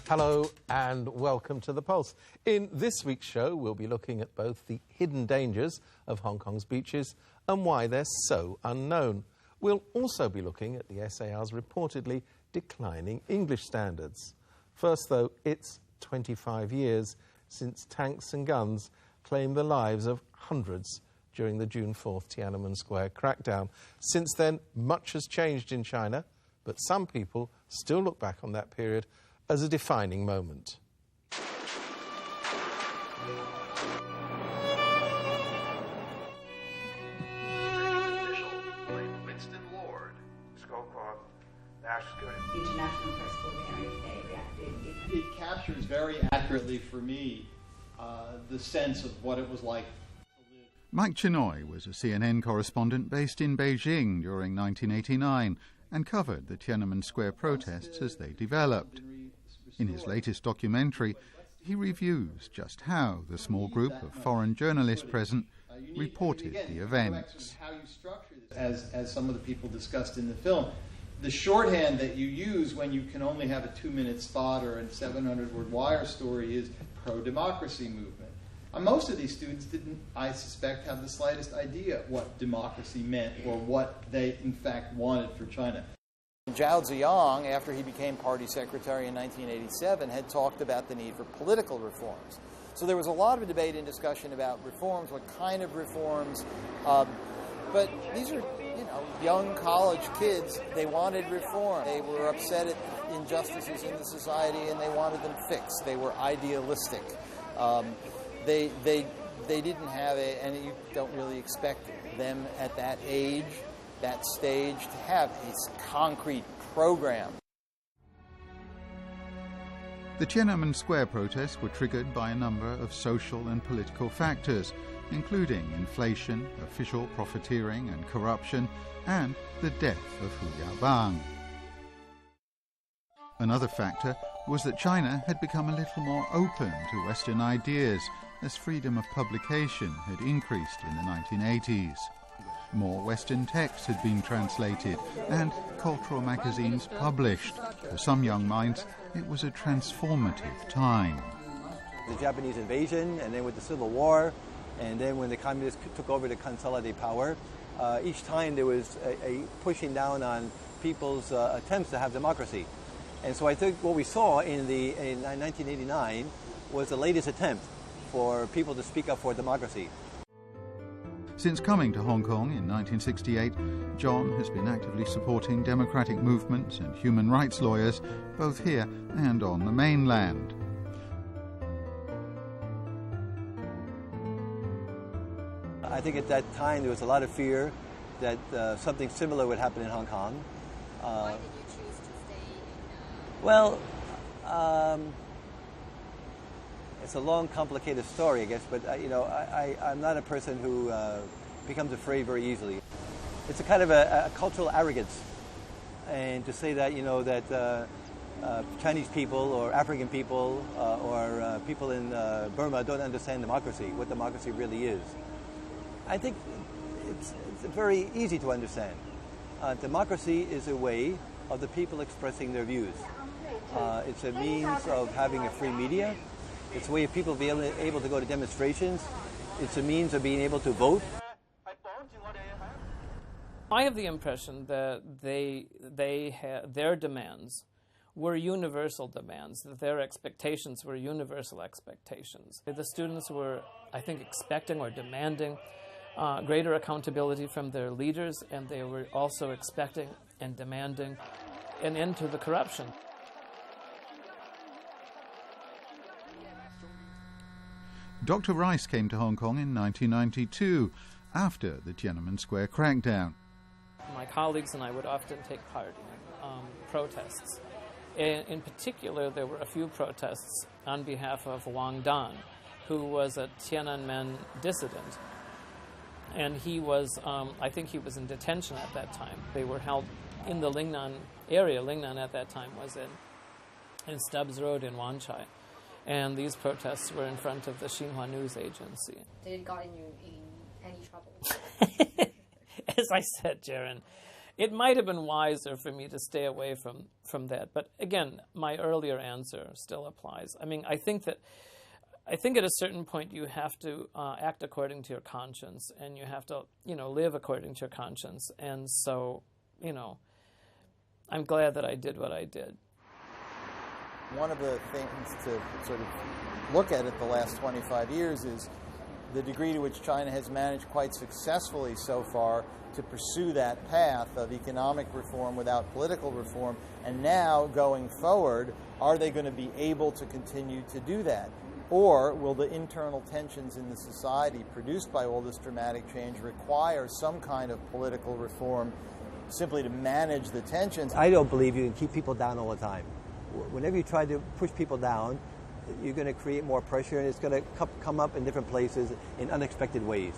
Hello and welcome to The Pulse. In this week's show, we'll be looking at both the hidden dangers of Hong Kong's beaches and why they're so unknown. We'll also be looking at the SAR's reportedly declining English standards. First, though, it's 25 years since tanks and guns claimed the lives of hundreds during the June 4th Tiananmen Square crackdown. Since then, much has changed in China, but some people still look back on that period as a defining moment. Winston Lord, Scowcroft, National International Press Corps Bearing Day reacted. It captures very accurately for me the sense of what it was like to live. Mike Chinoy was a CNN correspondent based in Beijing during 1989 and covered the Tiananmen Square protests as they developed. In his latest documentary, he reviews just how the small group of foreign journalists present reported the events. How you structure this, as some of the people discussed in the film, the shorthand that you use when you can only have a 2-minute spot or a 700-word wire story is pro-democracy movement. Most of these students didn't, I suspect, have the slightest idea what democracy meant or what they, in fact, wanted for China. Zhao Ziyang, after he became party secretary in 1987, had talked about the need for political reforms. So there was a lot of debate and discussion about reforms, what kind of reforms. But these are, young college kids. They wanted reform. They were upset at injustices in the society, and they wanted them fixed. They were idealistic. They didn't have and you don't really expect them at that age, that stage, to have a concrete program. The Tiananmen Square protests were triggered by a number of social and political factors, including inflation, official profiteering and corruption, and the death of Hu Yaobang. Another factor was that China had become a little more open to Western ideas as freedom of publication had increased in the 1980s. More Western texts had been translated and cultural magazines published. For some young minds, it was a transformative time. The Japanese invasion, and then with the Civil War, and then when the communists took over to consolidate power, each time there was a pushing down on people's attempts to have democracy. And so I think what we saw in 1989 was the latest attempt for people to speak up for democracy. Since coming to Hong Kong in 1968, John has been actively supporting democratic movements and human rights lawyers, both here and on the mainland. I think at that time there was a lot of fear that something similar would happen in Hong Kong. Why did you choose to stay in? Well, it's a long, complicated story, I guess, but I'm not a person who becomes afraid very easily. It's a kind of a cultural arrogance, and to say that that Chinese people or African people or people in Burma don't understand democracy, what democracy really is. I think it's very easy to understand. Democracy is a way of the people expressing their views. It's a means of having a free media. It's a way of people being able to go to demonstrations. It's a means of being able to vote. I have the impression that their demands were universal demands, that their expectations were universal expectations. The students were, I think, expecting or demanding greater accountability from their leaders, and they were also expecting and demanding an end to the corruption. Dr. Rice came to Hong Kong in 1992, after the Tiananmen Square crackdown. My colleagues and I would often take part in protests. In particular, there were a few protests on behalf of Wang Dan, who was a Tiananmen dissident. And he was, I think he was in detention at that time. They were held in the Lingnan area. Lingnan at that time was in Stubbs Road in Wanchai. And these protests were in front of the Xinhua News Agency. Did it got you in any trouble? As I said, Jaron, it might have been wiser for me to stay away from that. But again, my earlier answer still applies. I mean, I think at a certain point you have to act according to your conscience, and you have to, live according to your conscience. And so, I'm glad that I did what I did. One of the things to sort of look at the last 25 years is the degree to which China has managed quite successfully so far to pursue that path of economic reform without political reform. And now, going forward, are they going to be able to continue to do that? Or will the internal tensions in the society produced by all this dramatic change require some kind of political reform simply to manage the tensions? I don't believe you can keep people down all the time. Whenever you try to push people down, you're going to create more pressure, and it's going to come up in different places in unexpected ways.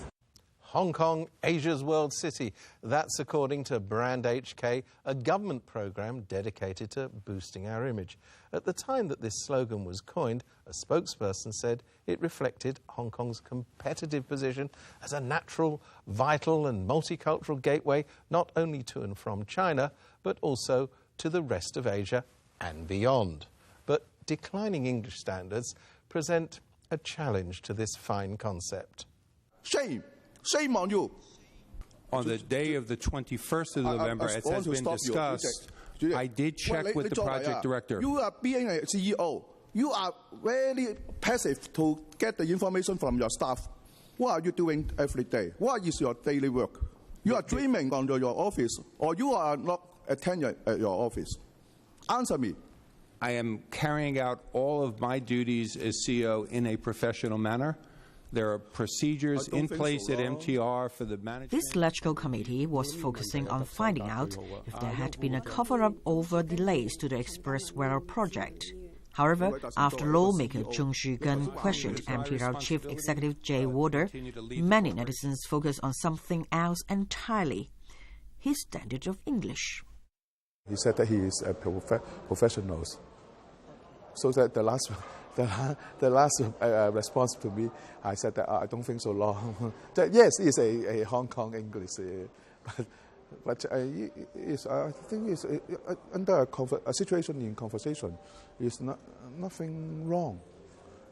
Hong Kong, Asia's world city. That's according to Brand HK, a government program dedicated to boosting our image. At the time that this slogan was coined, a spokesperson said it reflected Hong Kong's competitive position as a natural, vital and multicultural gateway not only to and from China, but also to the rest of Asia and beyond. But declining English standards present a challenge to this fine concept. Shame on you. On the day of the 21st of November, as has been discussed, I did check with the project director. You are being a CEO. You are very passive to get the information from your staff. What are you doing every day? What is your daily work? You are dreaming on your office, or you are not attending at your office. Answer me. I am carrying out all of my duties as CEO in a professional manner. There are procedures in place at MTR for the management. This electoral committee was focusing on finding out if there had been a cover-up over delays to the Express Rail project. However, after lawmaker Zheng Xugen questioned MTR Chief Executive Jay Warder, many netizens focused on something else entirely: his standard of English. He said that he is a professional. So that the last response to me, I said that I don't think so long. That yes, it's a Hong Kong English, but I think it's under a situation in conversation, is nothing wrong.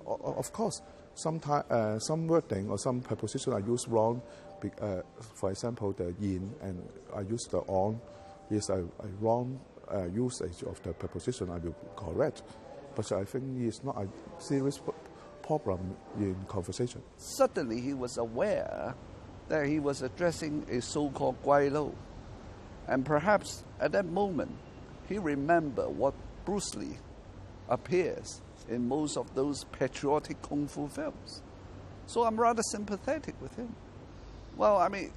Of course, sometimes some wording or some preposition are used wrong. For example, the in and I use the on is a wrong usage of the preposition. I will correct. But I think it's not a serious problem in conversation. Suddenly he was aware that he was addressing a so-called Guai Lo. And perhaps at that moment, he remembered what Bruce Lee appears in most of those patriotic kung fu films. So I'm rather sympathetic with him. Well, I mean,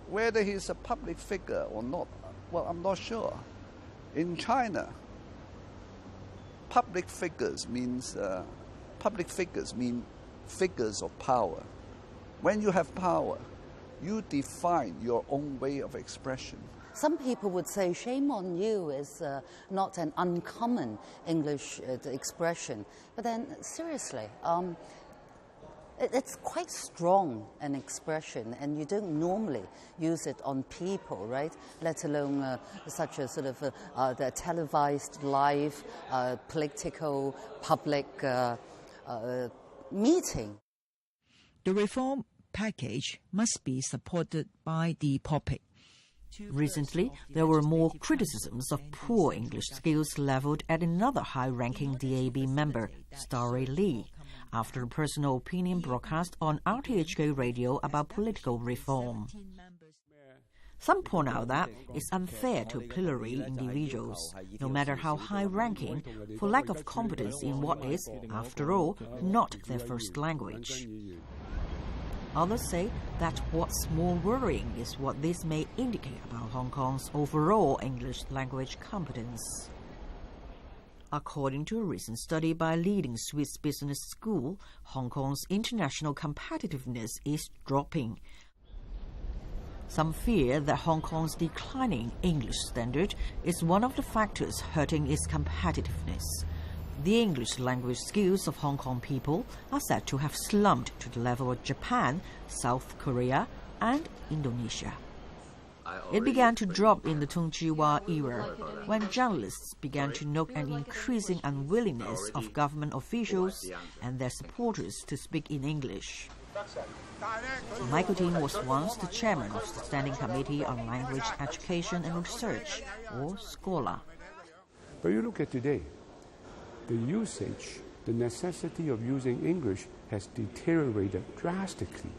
whether he's a public figure or not, well, I'm not sure. In China, public figures mean figures of power. When you have power, you define your own way of expression. Some people would say shame on you is not an uncommon English expression. But then, seriously, it's quite strong an expression, and you don't normally use it on people, right? Let alone such a sort of the televised live political public meeting. The reform package must be supported by the public. Recently, there were more criticisms of poor English skills leveled at another high-ranking DAB member, Starry Lee, after a personal opinion broadcast on RTHK radio about political reform. Some point out that it's unfair to pillory individuals, no matter how high-ranking, for lack of competence in what is, after all, not their first language. Others say that what's more worrying is what this may indicate about Hong Kong's overall English language competence. According to a recent study by a leading Swiss business school, Hong Kong's international competitiveness is dropping. Some fear that Hong Kong's declining English standard is one of the factors hurting its competitiveness. The English language skills of Hong Kong people are said to have slumped to the level of Japan, South Korea, and Indonesia. It began to drop in the Tung Chee-hwa era, when journalists began to note an increasing unwillingness of government officials and their supporters to speak in English. Michael Ting was once the chairman of the Standing Committee on Language Education and Research, or SCOLA. But you look at today, the usage, the necessity of using English has deteriorated drastically.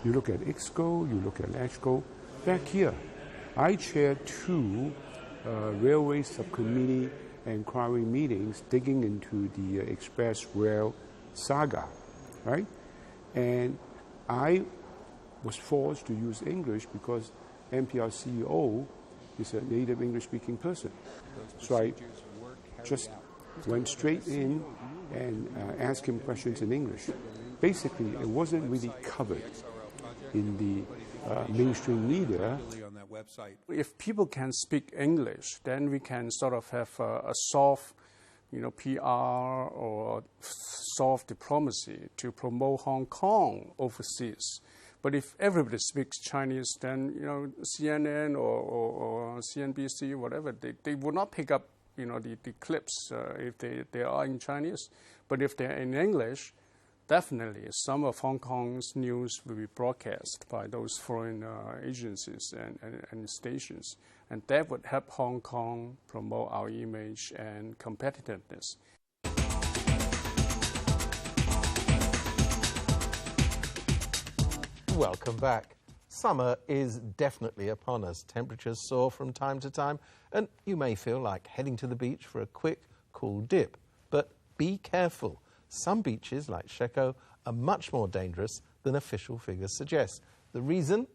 You look at IXCO, you look at LegCo. Back here, I chaired two railway subcommittee inquiry meetings digging into the express rail saga, right? And I was forced to use English because MPR CEO is a native English-speaking person. So I just went straight in and asked him questions in English. Basically, it wasn't really covered in the mainstream media. If people can speak English, then we can sort of have a soft, PR or soft diplomacy to promote Hong Kong overseas. But if everybody speaks Chinese, then CNN or CNBC, whatever, they will not pick up the clips if they are in Chinese. But if they're in English, definitely some of Hong Kong's news will be broadcast by those foreign agencies and stations. And that would help Hong Kong promote our image and competitiveness. Welcome back. Summer is definitely upon us. Temperatures soar from time to time, and you may feel like heading to the beach for a quick, cool dip. But be careful. Some beaches, like Sheko, are much more dangerous than official figures suggest. The reason?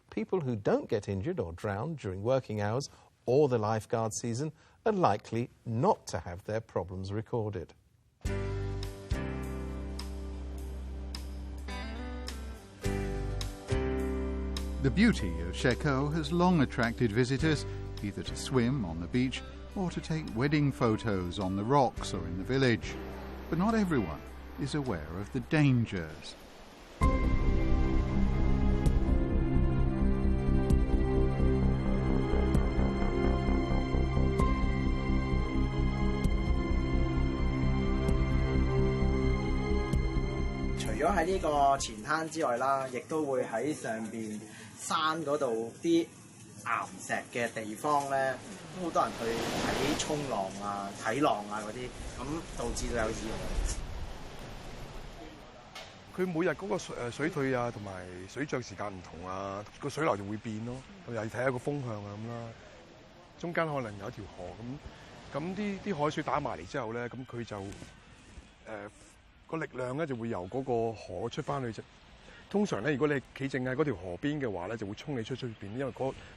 People who don't get injured or drown during working hours or the lifeguard season are likely not to have their problems recorded. The beauty of Sheko has long attracted visitors, either to swim on the beach or to take wedding photos on the rocks or in the village. But not everyone is aware of the dangers.佢每日嗰個水退啊，同埋水漲時間唔同啊，個水流就會變咯。又要睇下個風向啊咁啦。中間可能有一條河咁啲海水打埋嚟之後咧，咁佢就個力量咧就會由嗰個河出翻去啫。通常咧，如果你企正喺嗰條河邊嘅話咧，就會衝你出邊，因為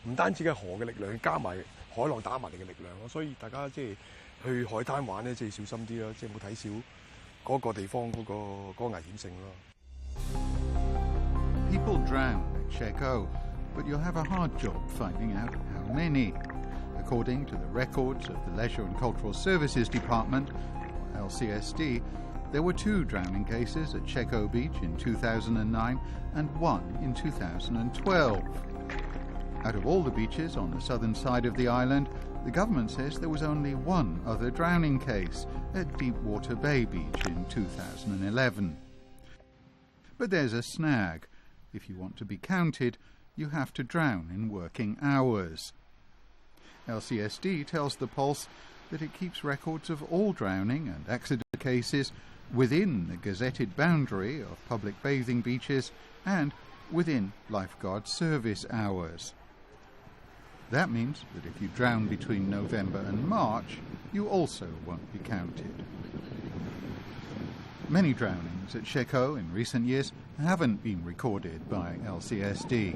唔單止係河嘅力量，加埋海浪打埋嚟嘅力量咯。所以大家即係去海灘玩咧，即係小心啲啦，即係冇睇少嗰個地方嗰個危險性咯。People drown at Sheko, but you'll have a hard job finding out how many. According to the records of the Leisure and Cultural Services Department, LCSD, there were 2 drowning cases at Sheko Beach in 2009 and 1 in 2012. Out of all the beaches on the southern side of the island, the government says there was only 1 other drowning case at Deepwater Bay Beach in 2011. But there's a snag. If you want to be counted, you have to drown in working hours. LCSD tells the Pulse that it keeps records of all drowning and accident cases within the gazetted boundary of public bathing beaches and within lifeguard service hours. That means that if you drown between November and March, you also won't be counted. Many drownings at Sheko in recent years haven't been recorded by LCSD.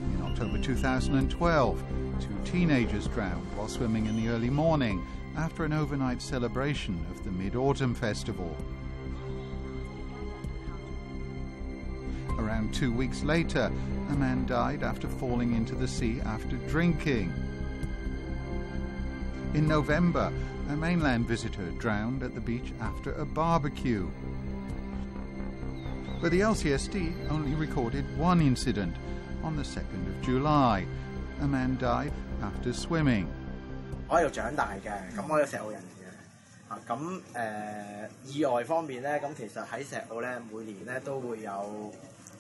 In October 2012, 2 teenagers drowned while swimming in the early morning after an overnight celebration of the Mid-Autumn Festival. Around 2 weeks later, a man died after falling into the sea after drinking. In November, a mainland visitor drowned at the beach after a barbecue. But the LCSD only recorded one incident on the 2nd of July. A man died after swimming. 我喺度長大嘅，咁我係石澳人嚟嘅。意外方面咧，咁其實喺石澳咧，每年咧都會有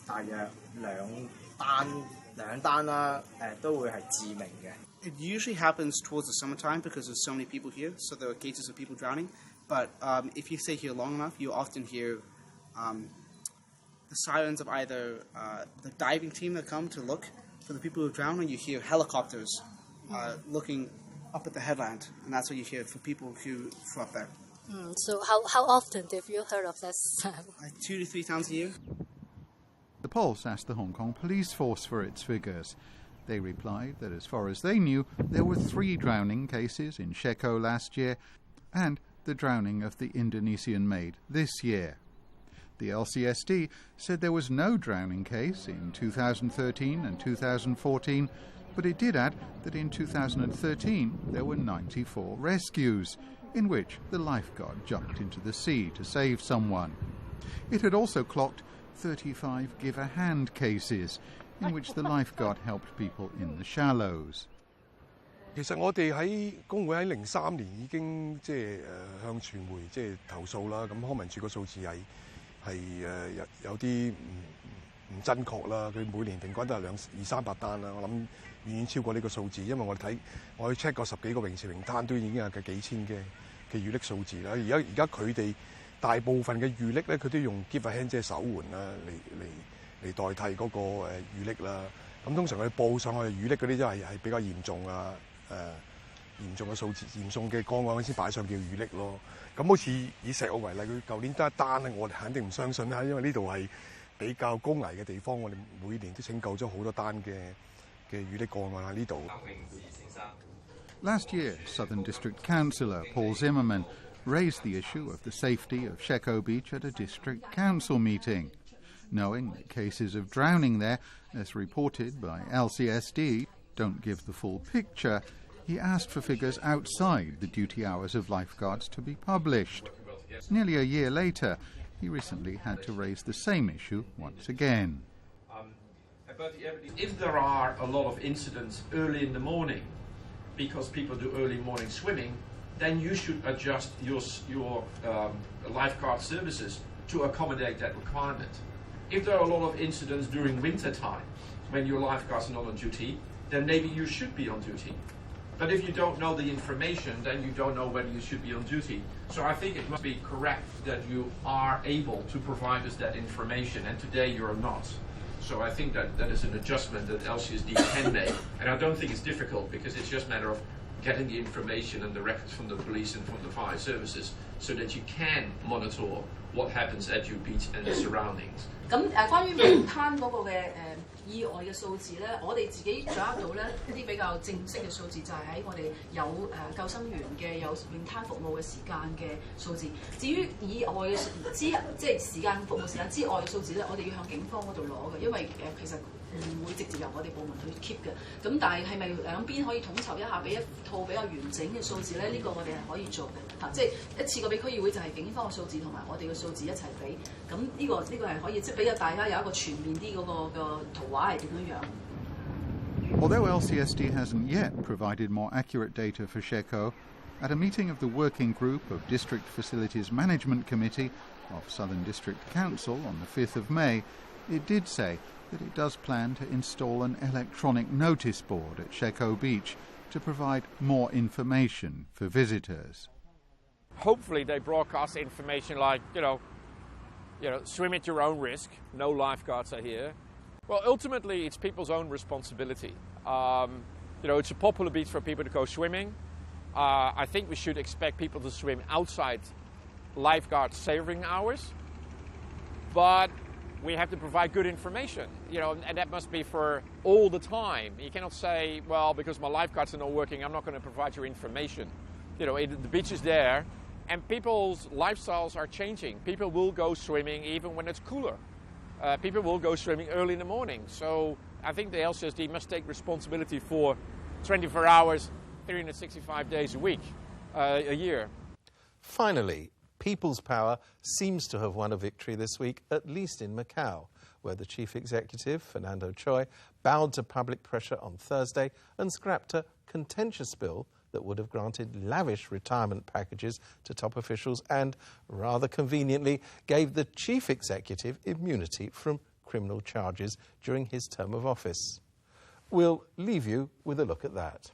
大約兩單啦，都會係致命嘅。It usually happens towards the summertime because there's so many people here, so there are cases of people drowning. But if you stay here long enough, you often hear the sirens of either the diving team that come to look for the people who drown, and you hear helicopters looking up at the headland, and that's what you hear for people who are up there. So how often have you heard of this? 2 to 3 times a year. The Pulse asked the Hong Kong Police Force for its figures. They replied that as far as they knew, there were 3 drowning cases in Sheko last year and the drowning of the Indonesian maid this year. The LCSD said there was no drowning case in 2013 and 2014, but it did add that in 2013 there were 94 rescues, in which the lifeguard jumped into the sea to save someone. It had also clocked 35 give-a-hand cases, in which the lifeguard helped people in the shallows. 其實我哋喺工會喺03年已經向傳媒投訴啦，咁康文署個數字係有啲唔真確啦，佢每年平均都係200-300單啦，我諗遠遠超過呢個數字，因為我去 check 過10幾個泳池泳灘都已經有幾千嘅遇溺數字啦，而家佢哋大部分嘅遇溺咧，佢都用 give a hand 即係手援啦嚟代替嗰個遇溺啦。咁通常佢報上去遇溺嗰啲都係比較嚴重啊，嚴重嘅數字、嚴重嘅個案先擺上叫遇溺咯。咁好似以石澳為例，佢舊年得一單咧，我哋肯定唔相信啦，因為呢度係比較高危嘅地方，我哋每年都拯救咗好多單嘅遇溺個案喺呢度。Last year, Southern District Councillor Paul Zimmerman raised the issue of the safety of Sheko Beach at a district council meeting. Knowing that cases of drowning there, as reported by LCSD, don't give the full picture, he asked for figures outside the duty hours of lifeguards to be published. Nearly a year later, he recently had to raise the same issue once again. If there are a lot of incidents early in the morning, because people do early morning swimming, then you should adjust your lifeguard services to accommodate that requirement. If there are a lot of incidents during winter time, when your lifeguards are not on duty, then maybe you should be on duty. But if you don't know the information, then you don't know whether you should be on duty. So I think it must be correct that you are able to provide us that information, and today you're not. So I think that is an adjustment that LCSD can make, and I don't think it's difficult because it's just a matter of getting the information and the records from the police and from the fire services so that you can monitor what happens at your beach and the surroundings. 咁關於泳灘嗰個嘅意外嘅數字咧，我哋自己掌握到咧一啲比較正式嘅數字，就係喺我哋有救生員嘅有泳灘服務嘅時間嘅數字。至於意外嘅即係時間服務時間之外嘅數字咧，我哋要向警方嗰度攞嘅，因為其實唔會直接由我哋部門去 keep 嘅。咁但係咪兩邊可以統籌一下，俾一套比較完整嘅數字咧？呢個我哋係可以做嘅嚇，即係一次過俾區議會就係警方嘅數字同埋我哋嘅數字一齊俾。咁呢個係可以即係俾大家有一個全面啲嗰個圖畫係點樣樣。Although LCSD hasn't yet provided more accurate data for Sheko, at a meeting of the Working Group of District Facilities Management Committee of Southern District Council on the 5th of May, it did say that it does plan to install an electronic notice board at Sheko Beach to provide more information for visitors. Hopefully they broadcast information like, swim at your own risk, no lifeguards are here. Well, ultimately, it's people's own responsibility. It's a popular beach for people to go swimming. I think we should expect people to swim outside lifeguard saving hours. But we have to provide good information, and that must be for all the time. You cannot say, well, because my lifeguards are not working, I'm not going to provide you information. The beach is there, and people's lifestyles are changing. People will go swimming even when it's cooler. People will go swimming early in the morning. So I think the LCSD must take responsibility for 24 hours, 365 days a week, a year. Finally, People's Power seems to have won a victory this week, at least in Macau, where the chief executive, Fernando Choi, bowed to public pressure on Thursday and scrapped a contentious bill that would have granted lavish retirement packages to top officials and, rather conveniently, gave the chief executive immunity from criminal charges during his term of office. We'll leave you with a look at that.